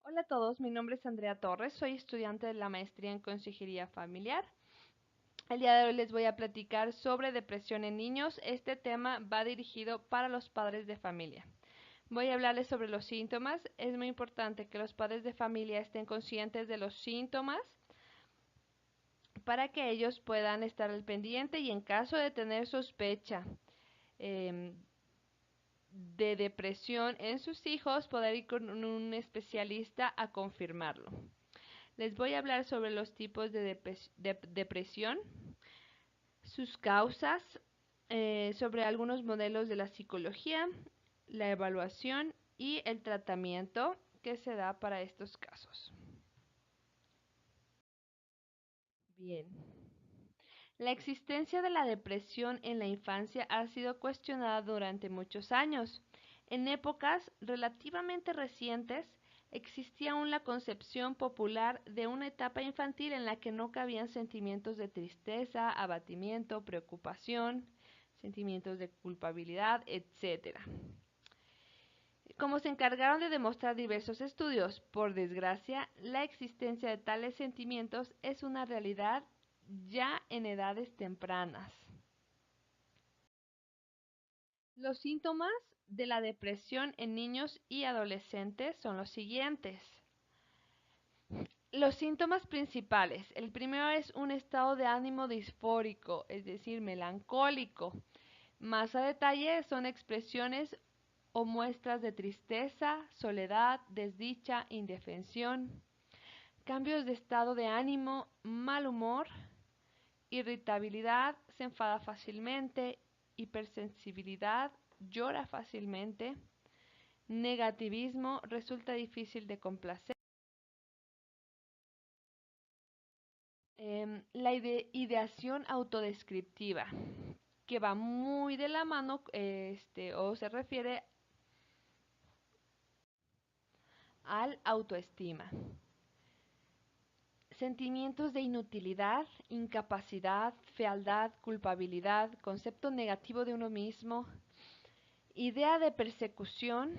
Hola a todos, mi nombre es Andrea Torres, soy estudiante de la maestría en Consejería Familiar. El día de hoy les voy a platicar sobre depresión en niños. Este tema va dirigido para los padres de familia. Voy a hablarles sobre los síntomas. Es muy importante que los padres de familia estén conscientes de los síntomas para que ellos puedan estar al pendiente y en caso de tener sospecha eh, de depresión en sus hijos, poder ir con un especialista a confirmarlo. Les voy a hablar sobre los tipos de depresión, sus causas, sobre algunos modelos de la psicología, la evaluación y el tratamiento que se da para estos casos. Bien. La existencia de la depresión en la infancia ha sido cuestionada durante muchos años. En épocas relativamente recientes, existía aún la concepción popular de una etapa infantil en la que no cabían sentimientos de tristeza, abatimiento, preocupación, sentimientos de culpabilidad, etc. Como se encargaron de demostrar diversos estudios, por desgracia, la existencia de tales sentimientos es una realidad ya en edades tempranas. Los síntomas de la depresión en niños y adolescentes son los siguientes. Los síntomas principales. El primero es un estado de ánimo disfórico, es decir, melancólico. Más a detalle son expresiones o muestras de tristeza, soledad, desdicha, indefensión, cambios de estado de ánimo, mal humor, irritabilidad, se enfada fácilmente, hipersensibilidad, llora fácilmente, negativismo, resulta difícil de complacer. La ideación autodescriptiva, que va muy de la mano, o se refiere al autoestima. Sentimientos de inutilidad, incapacidad, fealdad, culpabilidad, concepto negativo de uno mismo, idea de persecución,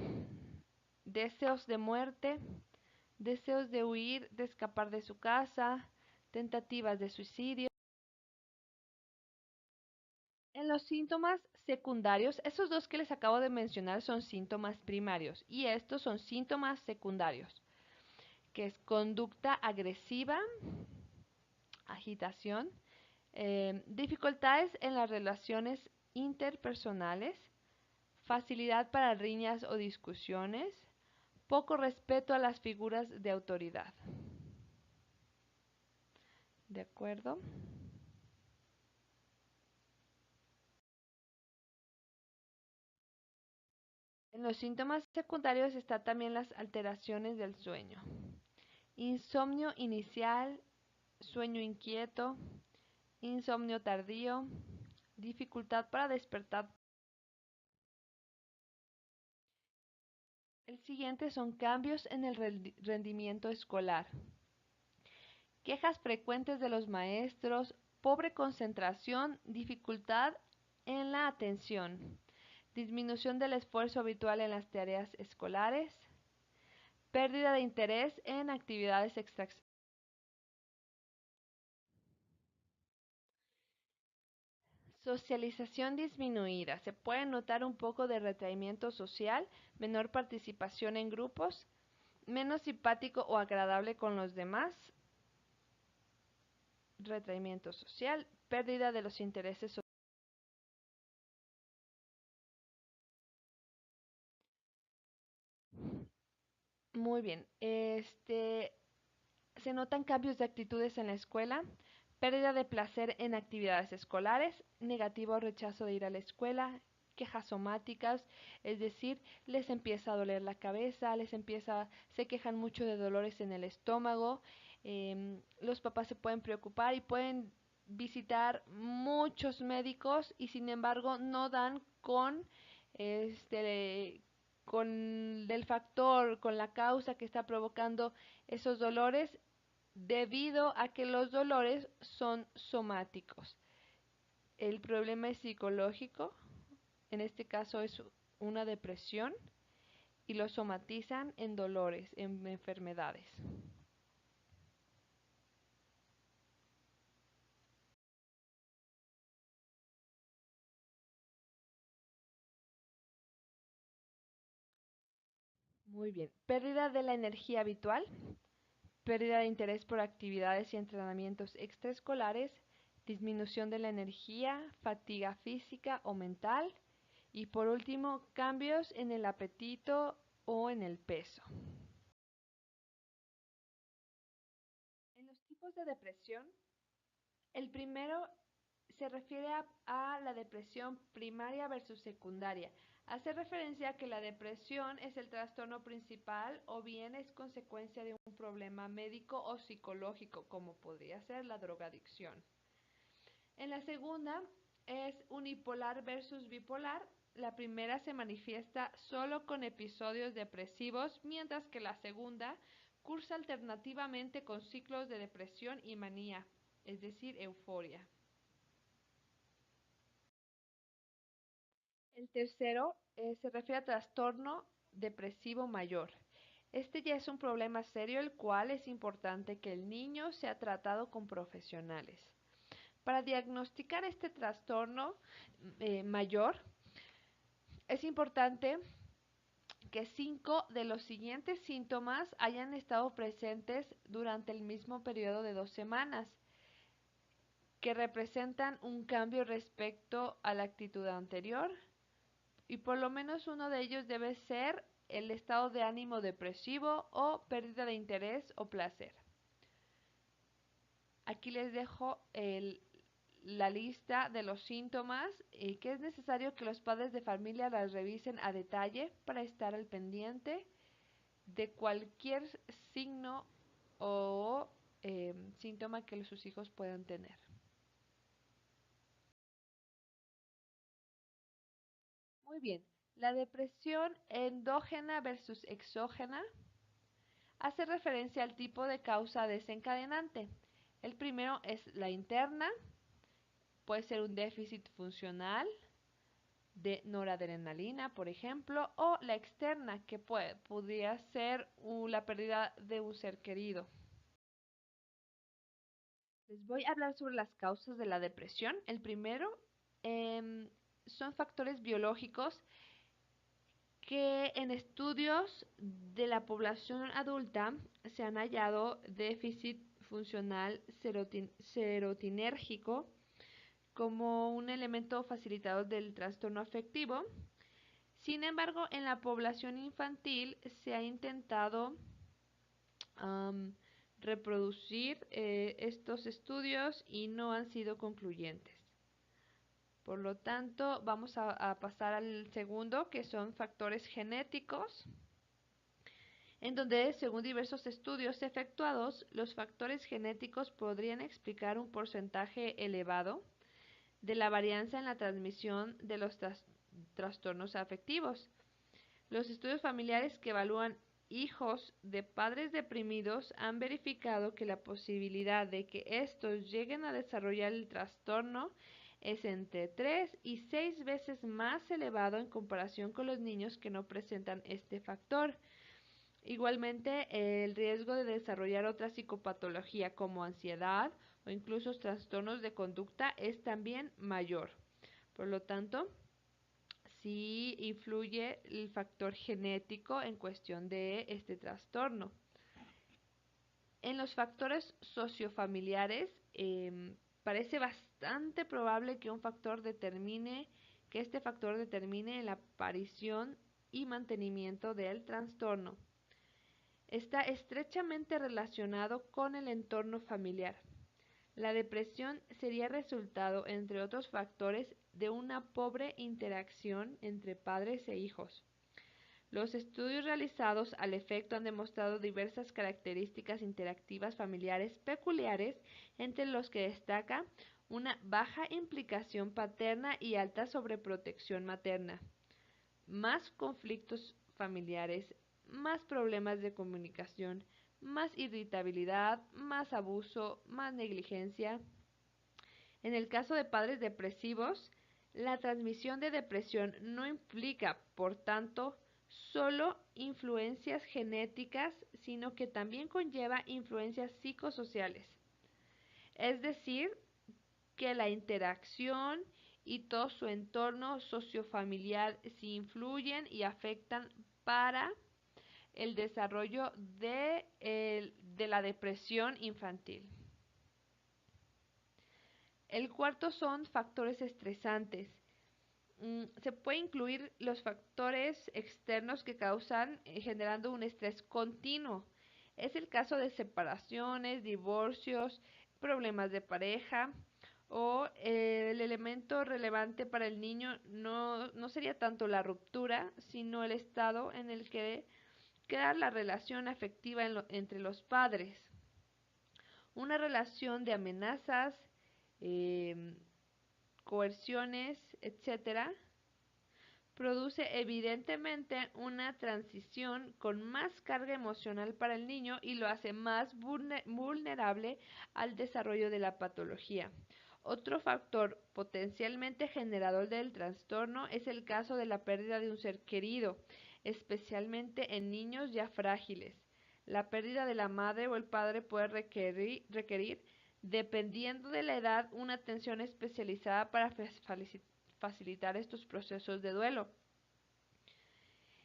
deseos de muerte, deseos de huir, de escapar de su casa, tentativas de suicidio. En los síntomas secundarios, esos dos que les acabo de mencionar son síntomas primarios y estos son síntomas secundarios, que es conducta agresiva, agitación, dificultades en las relaciones interpersonales, facilidad para riñas o discusiones, poco respeto a las figuras de autoridad. ¿De acuerdo? En los síntomas secundarios están también las alteraciones del sueño. Insomnio inicial, sueño inquieto, insomnio tardío, dificultad para despertar. El siguiente son cambios en el rendimiento escolar. Quejas frecuentes de los maestros, pobre concentración, dificultad en la atención, disminución del esfuerzo habitual en las tareas escolares, pérdida de interés en actividades extraescolares. Socialización disminuida. Se puede notar un poco de retraimiento social, menor participación en grupos, menos simpático o agradable con los demás, retraimiento social, pérdida de los intereses sociales. Muy bien. Se notan cambios de actitudes en la escuela, pérdida de placer en actividades escolares, negativo rechazo de ir a la escuela, quejas somáticas, es decir, les empieza a doler la cabeza, se quejan mucho de dolores en el estómago, los papás se pueden preocupar y pueden visitar muchos médicos y sin embargo no dan este, con el factor, con la causa que está provocando esos dolores debido a que los dolores son somáticos. El problema es psicológico, en este caso es una depresión, y lo somatizan en dolores, en enfermedades. Muy bien. Pérdida de la energía habitual, pérdida de interés por actividades y entrenamientos extraescolares, disminución de la energía, fatiga física o mental y por último, cambios en el apetito o en el peso. En los tipos de depresión, el primero se refiere a la depresión primaria versus secundaria. Hace referencia a que la depresión es el trastorno principal o bien es consecuencia de un problema médico o psicológico, como podría ser la drogadicción. En la segunda es unipolar versus bipolar. La primera se manifiesta solo con episodios depresivos, mientras que la segunda cursa alternativamente con ciclos de depresión y manía, es decir, euforia. El tercero se refiere a trastorno depresivo mayor. Este ya es un problema serio, el cual es importante que el niño sea tratado con profesionales. Para diagnosticar este trastorno mayor, es importante que 5 de los siguientes síntomas hayan estado presentes durante el mismo periodo de 2 semanas, que representan un cambio respecto a la actitud anterior, y por lo menos uno de ellos debe ser el estado de ánimo depresivo o pérdida de interés o placer. Aquí les dejo la lista de los síntomas y que es necesario que los padres de familia las revisen a detalle para estar al pendiente de cualquier signo o síntoma que sus hijos puedan tener. Muy bien, la depresión endógena versus exógena hace referencia al tipo de causa desencadenante. El primero es la interna, puede ser un déficit funcional de noradrenalina, por ejemplo, o la externa, que podría ser la pérdida de un ser querido. Les voy a hablar sobre las causas de la depresión. El primero son factores biológicos que en estudios de la población adulta se han hallado déficit funcional serotinérgico como un elemento facilitador del trastorno afectivo. Sin embargo, en la población infantil se ha intentado um, reproducir estos estudios y no han sido concluyentes. Por lo tanto, vamos a pasar al segundo, que son factores genéticos, en donde, según diversos estudios efectuados, los factores genéticos podrían explicar un porcentaje elevado de la varianza en la transmisión de los trastornos afectivos. Los estudios familiares que evalúan hijos de padres deprimidos han verificado que la posibilidad de que estos lleguen a desarrollar el trastorno es entre 3 y 6 veces más elevado en comparación con los niños que no presentan este factor. Igualmente, el riesgo de desarrollar otra psicopatología como ansiedad o incluso trastornos de conducta es también mayor. Por lo tanto, sí influye el factor genético en cuestión de este trastorno. En los factores sociofamiliares, parece bastante probable que este factor determine la aparición y mantenimiento del trastorno. Está estrechamente relacionado con el entorno familiar. La depresión sería resultado, entre otros factores, de una pobre interacción entre padres e hijos. Los estudios realizados al efecto han demostrado diversas características interactivas familiares peculiares, entre los que destaca una baja implicación paterna y alta sobreprotección materna, más conflictos familiares, más problemas de comunicación, más irritabilidad, más abuso, más negligencia. En el caso de padres depresivos, la transmisión de depresión no implica, por tanto, solo influencias genéticas, sino que también conlleva influencias psicosociales. Es decir, que la interacción y todo su entorno sociofamiliar sí influyen y afectan para el desarrollo de la depresión infantil. El cuarto son factores estresantes. Se puede incluir los factores externos que causan generando un estrés continuo. Es el caso de separaciones, divorcios, problemas de pareja o el elemento relevante para el niño no sería tanto la ruptura, sino el estado en el que queda la relación afectiva entre los padres. Una relación de amenazas, eh, coerciones, etcétera, produce evidentemente una transición con más carga emocional para el niño y lo hace más vulnerable al desarrollo de la patología. Otro factor potencialmente generador del trastorno es el caso de la pérdida de un ser querido, especialmente en niños ya frágiles. La pérdida de la madre o el padre puede requerir, dependiendo de la edad, una atención especializada para facilitar estos procesos de duelo.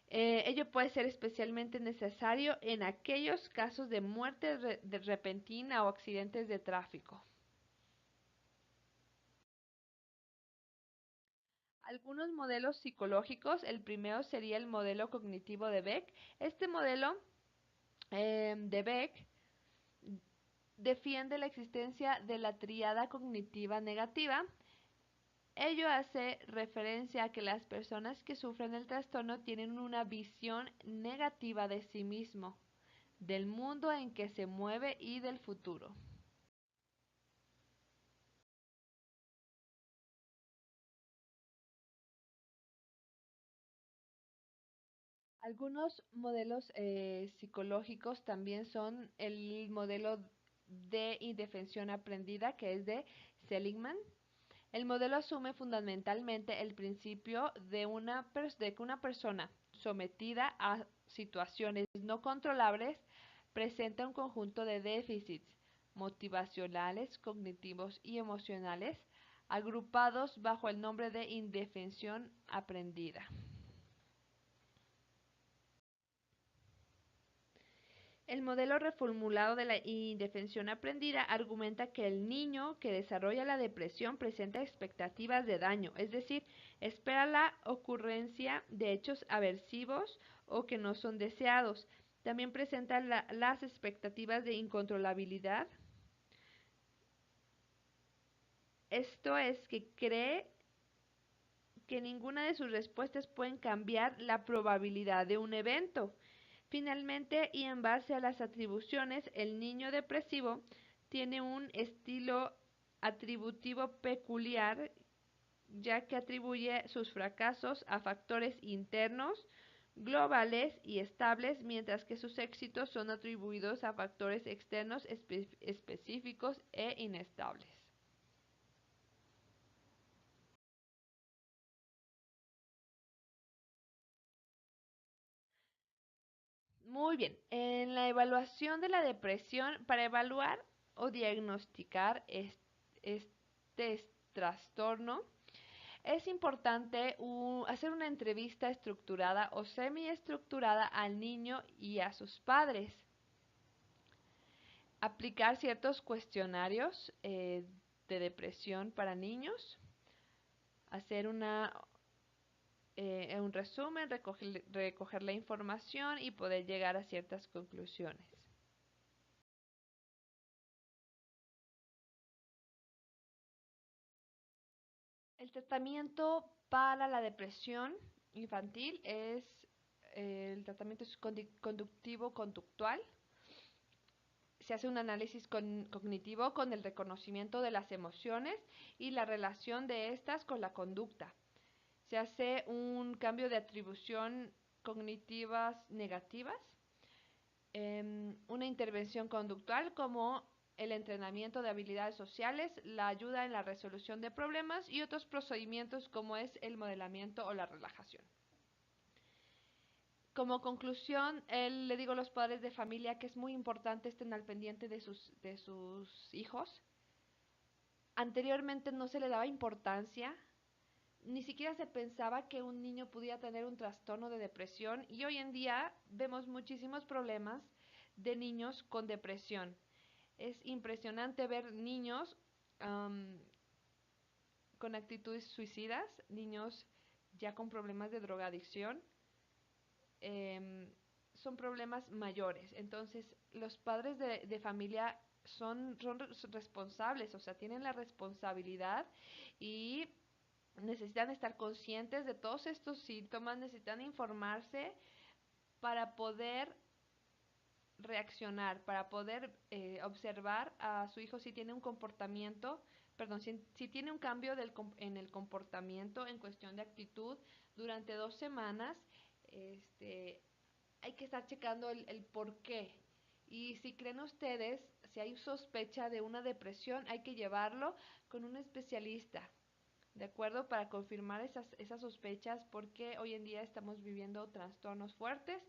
Ello puede ser especialmente necesario en aquellos casos de muerte repentina o accidentes de tráfico. Algunos modelos psicológicos, el primero sería el modelo cognitivo de Beck. Este modelo de Beck defiende la existencia de la tríada cognitiva negativa. Ello hace referencia a que las personas que sufren el trastorno tienen una visión negativa de sí mismo, del mundo en que se mueve y del futuro. Algunos modelos psicológicos también son el modelo de indefensión aprendida, que es de Seligman. El modelo asume fundamentalmente el principio de que una persona sometida a situaciones no controlables presenta un conjunto de déficits motivacionales, cognitivos y emocionales agrupados bajo el nombre de indefensión aprendida. El modelo reformulado de la indefensión aprendida argumenta que el niño que desarrolla la depresión presenta expectativas de daño, es decir, espera la ocurrencia de hechos aversivos o que no son deseados. También presenta las expectativas de incontrolabilidad. Esto es que cree que ninguna de sus respuestas pueden cambiar la probabilidad de un evento. Finalmente, y en base a las atribuciones, el niño depresivo tiene un estilo atributivo peculiar, ya que atribuye sus fracasos a factores internos, globales y estables, mientras que sus éxitos son atribuidos a factores externos específicos e inestables. Muy bien, en la evaluación de la depresión, para evaluar o diagnosticar este trastorno, es importante hacer una entrevista estructurada o semiestructurada al niño y a sus padres. Aplicar ciertos cuestionarios de depresión para niños. Hacer un resumen, recoger la información y poder llegar a ciertas conclusiones. El tratamiento para la depresión infantil es el tratamiento es conductivo-conductual. Se hace un análisis cognitivo con el reconocimiento de las emociones y la relación de estas con la conducta. Se hace un cambio de atribución cognitivas negativas, una intervención conductual como el entrenamiento de habilidades sociales, la ayuda en la resolución de problemas y otros procedimientos como es el modelamiento o la relajación. Como conclusión, le digo a los padres de familia que es muy importante estén al pendiente de sus hijos. Anteriormente no se le daba importancia, ni siquiera se pensaba que un niño pudiera tener un trastorno de depresión y hoy en día vemos muchísimos problemas de niños con depresión. Es impresionante ver niños um, con actitudes suicidas, niños ya con problemas de drogadicción. eh, Son problemas mayores. Entonces, los padres de familia son responsables, o sea, tienen la responsabilidad y necesitan estar conscientes de todos estos síntomas, necesitan informarse para poder reaccionar, para poder observar a su hijo si tiene un comportamiento, perdón, si tiene un cambio en el comportamiento en cuestión de actitud durante 2 semanas. Este, Hay que estar checando el por qué. Y si creen ustedes, si hay sospecha de una depresión, hay que llevarlo con un especialista, ¿de acuerdo? Para confirmar esas sospechas, porque hoy en día estamos viviendo trastornos fuertes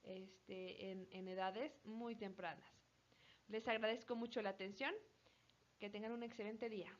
en edades muy tempranas. Les agradezco mucho la atención. Que tengan un excelente día.